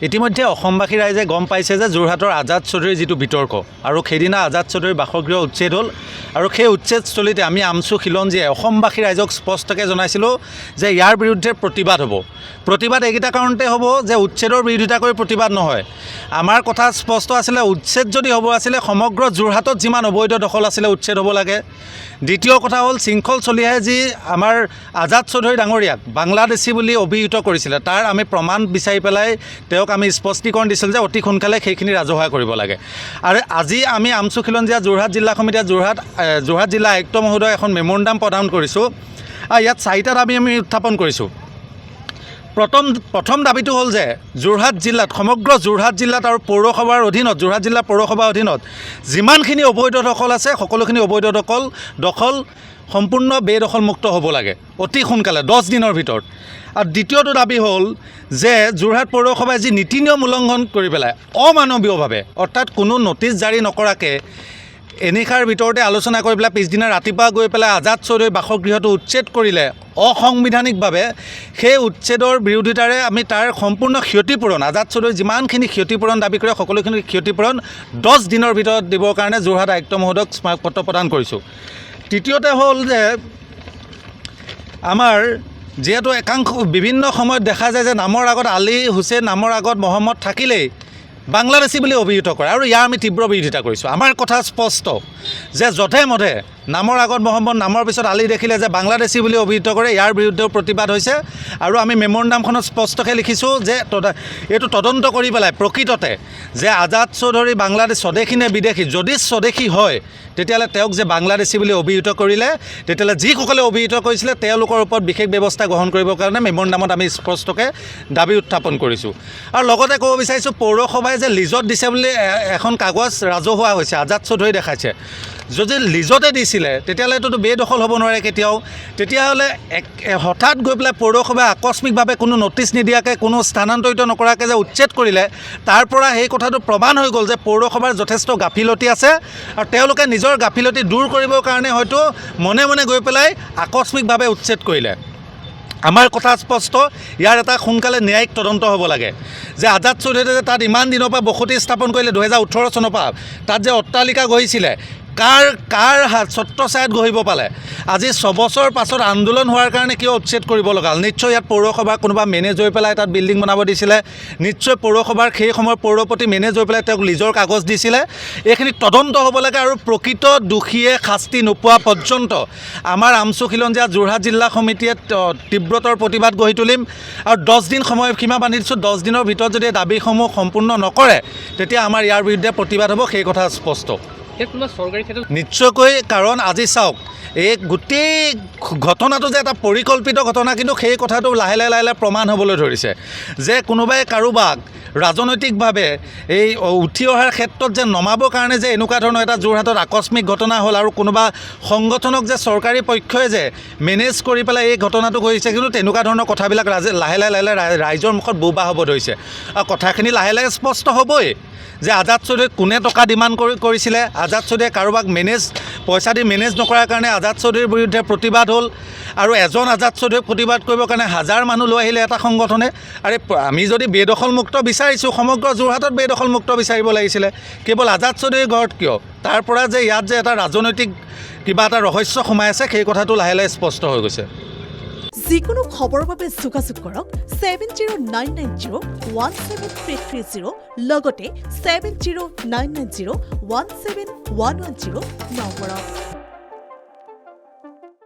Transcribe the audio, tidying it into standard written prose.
ইতিমধ্যে অসমবাসী ৰাইজে গম পাইছে যে যোৰহাটৰ আজাদ চৌধুৰীৰ যিটো বিতৰ্ক আৰু সেইদিনা আজাদ চৌধুৰীৰ বাসগৃহ উচ্ছেদ হ'ল আৰু সেই উচ্ছেদস্থলীতে আমি আমচু খিলঞ্জীয়ে অসমবাসী ৰাইজক স্পষ্টকৈ জনাইছিলোঁ যে ইয়াৰ বিৰুদ্ধে প্ৰতিবাদ হ'ব। প্ৰতিবাদ এইকেইটা কাৰণতে হ'ব যে উচ্ছেদৰ বিৰোধিতা কৰি প্ৰতিবাদ নহয়। আমাৰ কথা স্পষ্ট আছিলে, উচ্ছেদ যদি হ'ব আছিলে সমগ্ৰ যোৰহাটত যিমান অবৈধ দখল আছিলে উচ্ছেদ হ'ব লাগে। দ্বিতীয় কথা হ'ল শৃংখল চলিহাই যি আমাৰ আজাদ চৌধুৰী ডাঙৰীয়াক বাংলাদেশী বুলি অভিহিত কৰিছিলে তাৰ আমি প্ৰমাণ বিচাৰি পেলাই তেওঁক আমি স্পষ্টীকৰণ দিছিলোঁ যে অতি সোনকালে সেইখিনি ৰাজহুৱা কৰিব লাগে। আৰু আজি আমি আমচু খিলঞ্জীয়া যোৰহাট জিলা সমিতিয়ে যোৰহাট জিলা আয়ুক্ত মহোদয় এখন মেম'ৰেণ্ডাম প্ৰদান কৰিছোঁ। ইয়াত 4টা দাবী আমি উত্থাপন কৰিছোঁ। প্ৰথম দাবীটো হ'ল যে যোৰহাট জিলাত সমগ্ৰ যোৰহাট জিলাত আৰু পৌৰসভাৰ অধীনত যোৰহাট জিলা পৌৰসভাৰ অধীনত যিমানখিনি অবৈধ দখল আছে সকলোখিনি অবৈধ দখল সম্পূৰ্ণ বেদখলমুক্ত হ'ব লাগে অতি সোনকালে 10 দিনৰ ভিতৰত। আৰু দ্বিতীয়টো দাবী হ'ল যে যোৰহাট পৌৰসভাই যি নীতি নিয়ম উলংঘন কৰি পেলাই অমানৱীয়ভাৱে অৰ্থাৎ কোনো নটিচ জাৰি নকৰাকৈ এনিশাৰ ভিতৰতে আলোচনা কৰি পেলাই পিছদিনা ৰাতিপুৱা গৈ পেলাই আজাদ চৌধুৰীৰ বাসগৃহটো উচ্ছেদ কৰিলে অসাংবিধানিকভাৱে, সেই উচ্ছেদৰ বিৰোধিতাৰে আমি তাৰ সম্পূৰ্ণ ক্ষতিপূৰণ আজাদ চৌধুৰীৰ যিমানখিনি ক্ষতিপূৰণ দাবী কৰে সকলোখিনি ক্ষতিপূৰণ 10 দিনৰ ভিতৰত দিবৰ কাৰণে যোৰহাট আয়ুক্ত মহোদয়ক স্মাৰকপত্ৰ প্ৰদান কৰিছোঁ। তৃতীয়তে হ'ল যে আমাৰ যিহেতু একাংশ বিভিন্ন সময়ত দেখা যায় যে নামৰ আগত আলী হুছেইন নামৰ আগত মহম্মদ থাকিলেই বাংলাদেশী বুলি অভিহিত কৰে আৰু ইয়াৰ আমি তীব্ৰ বিৰোধিতা কৰিছোঁ। আমাৰ কথা স্পষ্ট যে যধে মধে নামৰ আগত মহম্মদ নামৰ পিছত আলী দেখিলে যে বাংলাদেশী বুলি অভিহিত কৰে, ইয়াৰ বিৰুদ্ধেও প্ৰতিবাদ হৈছে। আৰু আমি মেম'ৰেণ্ডামখনত স্পষ্টকৈ লিখিছোঁ যে এইটো তদন্ত কৰি পেলাই প্ৰকৃততে যে আজাদ চৌধুৰী বাংলাদেশ স্বদেশী নে বিদেশী, যদি স্বদেশী হয় তেতিয়াহ'লে তেওঁক যে বাংলাদেশী বুলি অভিহিত কৰিলে তেতিয়াহ'লে যিসকলে অভিহিত কৰিছিলে তেওঁলোকৰ ওপৰত বিশেষ ব্যৱস্থা গ্ৰহণ কৰিবৰ কাৰণে মেম'ৰেণ্ডামত আমি স্পষ্টকৈ দাবী উত্থাপন কৰিছোঁ। আৰু লগতে ক'ব বিচাৰিছোঁ পৌৰসভাই যে লিজত দিছে বুলি এখন কাগজ ৰাজহুৱা হৈছে আজাদ চৌধুৰী দেখাইছে। যদি লিজতে দিছিলে তেতিয়াহ'লে এইটোতো বেদখল হ'ব নোৱাৰে কেতিয়াও। তেতিয়াহ'লে হঠাৎ গৈ পেলাই পৌৰসভাই আকস্মিকভাৱে কোনো নটিচ নিদিয়াকৈ কোনো স্থানান্তৰিত নকৰাকৈ যে উচ্ছেদ কৰিলে তাৰ পৰা সেই কথাটো প্ৰমাণ হৈ গ'ল যে পৌৰসভাৰ যথেষ্ট গাফিলতি আছে আৰু তেওঁলোকে নিজৰ গাফিলতি দূৰ কৰিবৰ কাৰণে হয়তো মনে মনে গৈ পেলাই আকস্মিকভাৱে উচ্ছেদ কৰিলে। আমাৰ কথা স্পষ্ট, ইয়াৰ এটা সোনকালে ন্যায়িক তদন্ত হ'ব লাগে যে আজাদ চৌধুৰীয়ে যে তাত ইমান দিনৰ পৰা বসতি স্থাপন কৰিলে 2018 চনৰ পৰা তাত যে অট্টালিকা গঢ়িছিলে কাৰ ছত্ৰছায়াত গঢ়িব পালে। আজি 6 বছৰ পাছত আন্দোলন হোৱাৰ কাৰণে কিয় উচ্ছেদ কৰিব লগা হ'ল? নিশ্চয় ইয়াত পৌৰসভাৰ কোনোবা মেনেজ হৈ পেলাই তাত বিল্ডিং বনাব দিছিলে, নিশ্চয় পৌৰসভাৰ সেই সময়ৰ পৌৰপতি মেনেজ হৈ পেলাই তেওঁক লিজৰ কাগজ দিছিলে। এইখিনি তদন্ত হ'ব লাগে আৰু প্ৰকৃত দোষীয়ে শাস্তি নোপোৱা পৰ্যন্ত আমাৰ আমচু খিলঞ্জীয়া যোৰহাট জিলা সমিতিয়ে তীব্ৰতৰ প্ৰতিবাদ গঢ়ি তুলিম। আৰু 10 দিন সময়সীমা বান্ধি দিছোঁ, 10 দিনৰ ভিতৰত যদি দাবীসমূহ সম্পূৰ্ণ নকৰে তেতিয়া আমাৰ ইয়াৰ বিৰুদ্ধে প্ৰতিবাদ হ'ব, সেই কথা স্পষ্ট নিশ্চয়কৈ। কাৰণ আজি চাওক এই গোটেই ঘটনাটো যে এটা পৰিকল্পিত ঘটনা, কিন্তু সেই কথাটো লাহে লাহে প্ৰমাণ হ'বলৈ ধৰিছে যে কোনোবাই কাৰোবাক ৰাজনৈতিকভাৱে এই উঠি অহাৰ ক্ষেত্ৰত যে নমাবৰ কাৰণে যে এনেকুৱা ধৰণৰ এটা যোৰহাটত আকস্মিক ঘটনা হ'ল আৰু কোনোবা সংগঠনক যে চৰকাৰী পক্ষই যে মেনেজ কৰি পেলাই এই ঘটনাটো কৰিছে, কিন্তু তেনেকুৱা ধৰণৰ কথাবিলাক লাহে লাহে ৰাইজৰ মুখত বোবা হ'ব ধৰিছে। আৰু কথাখিনি লাহে লাহে স্পষ্ট হ'বই যে আজাদ চৌধুৰীক কোনে টকা ডিমাণ্ড কৰিছিলে, আজাদ চৌধুৰীয়ে কাৰোবাক পইচা দি মেনেজ নকৰাৰ কাৰণে আজাদ চৌধুৰীৰ বিৰুদ্ধে প্ৰতিবাদ হ'ল। আৰু এজন আজাদ চৌধুৰীক প্ৰতিবাদ কৰিবৰ কাৰণে 1000 মানুহ লৈ আহিলে এটা সংগঠনে। আৰু আমি যদি বেদখলমুক্ত বিচাৰিছোঁ সমগ্ৰ যোৰহাটত বেদখলমুক্ত বিচাৰিব লাগিছিলে, কেৱল আজাদ চৌধুৰীৰ ঘৰত কিয়? তাৰ পৰা যে ইয়াত যে এটা ৰাজনৈতিক কিবা এটা ৰহস্য সোমাই আছে সেই কথাটো লাহে লাহে স্পষ্ট হৈ গৈছে। যিকোনো খবৰৰ বাবে যোগাযোগ কৰক 7099017330 লগতে 7099017110 নম্বৰত।